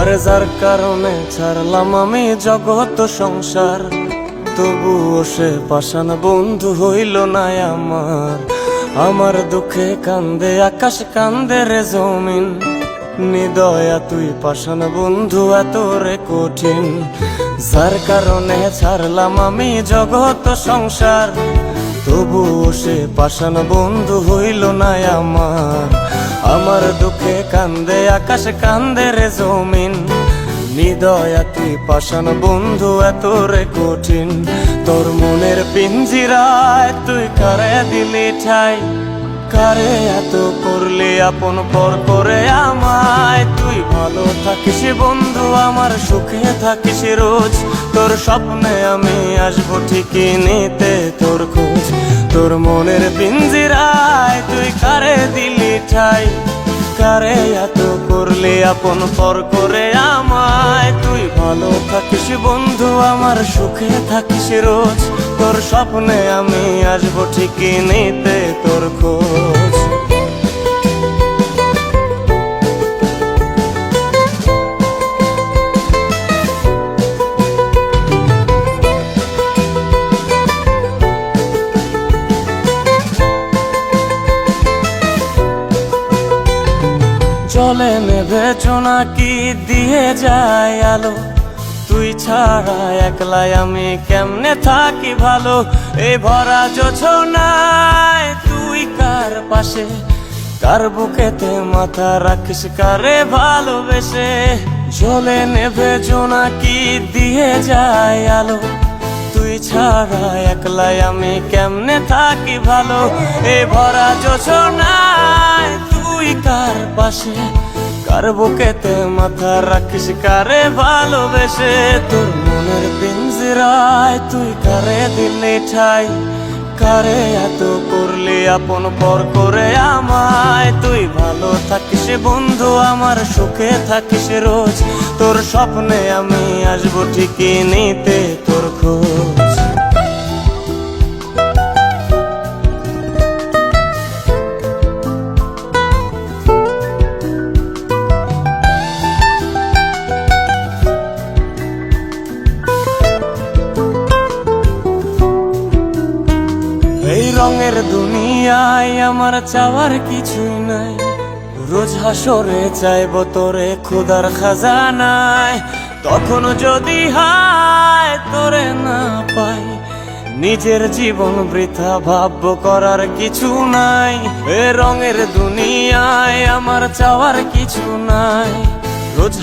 আরে যার কারণে ছাড়লাম আমি জগৎ সংসার, তবুও সে পাষাণ বন্ধু হইল না আমার। আমার দুঃখে কান্দে আকাশ, কান্দে রে জমিন, নিদয়া তুই পাষাণ বন্ধু এত রে কঠিন। যার কারণে ছাড়লাম আমি জগৎ সংসার, তবুও সে পাষাণ বন্ধু হইল না আমার। আমার দুঃখে কান্দে আকাশ, কান্দে রে জমিন, নিদয়া তুই পাষাণ বন্ধু এত রে কঠিন। তোর মনের পিঞ্জিরায় তুই কারে দিলি ঠাই, কারে এত করলি আপন পর করে আমায়। তুই ভালো থাকিস বন্ধু, আমার সুখে থাকিস রোজ, তোর স্বপ্নে আমি আসবো ঠিকই নিতে তোর খোঁজ। তোর মনের পিঞ্জিরায় তুই কারে দিলি ঠাই, কারে এত করলি আপন পর করে আমায়। তুই ভালো থাকিস বন্ধু, আমার সুখে থাকিস রোজ, তোর স্বপ্নে আমি আসবো ঠিকই নিতে তোর খোঁজ। চলে নেবে জোনাকি দিয়ে যায় আলো, তুই ছাড়া একলাই আমি কেমনে থাকি ভালো। এই ভরা জোছনায় তুই কার পাশে, কার বুকেতে মাথা রাখিস কারে ভালোবেসে। চলে নেবে জোনাকি দিয়ে যায় আলো, তুই ছাড়া একলাই আমি কেমনে থাকি ভালো। এই ভরা জোছনায় তুই কার পাশে, কার বুকেতে মাথা রাখিস কারে ভালোবেসে। তোর মনের পিঞ্জিরায় তুই কারে দিলি ঠাই, কারে এত করলি আপন পর করে আমায়। তুই ভালো থাকিস বন্ধু, আমার সুখে থাকিস রোজ, তোর স্বপ্নে আমি আসবো ঠিকই নিতে তোর খোঁজ। এই রঙের দুনিয়ায় আমার চাওয়ার কিছুই নাই, রোজ হাসরে চাইব তোরে খোদার খাজানায়। তখন যদি হায় তোরে না পাই, নিজের জীবন বৃথা ভাববো করার কিছু নাই। এ রঙের দুনিয়ায় আমার চাওয়ার কিছু নাই, রোজ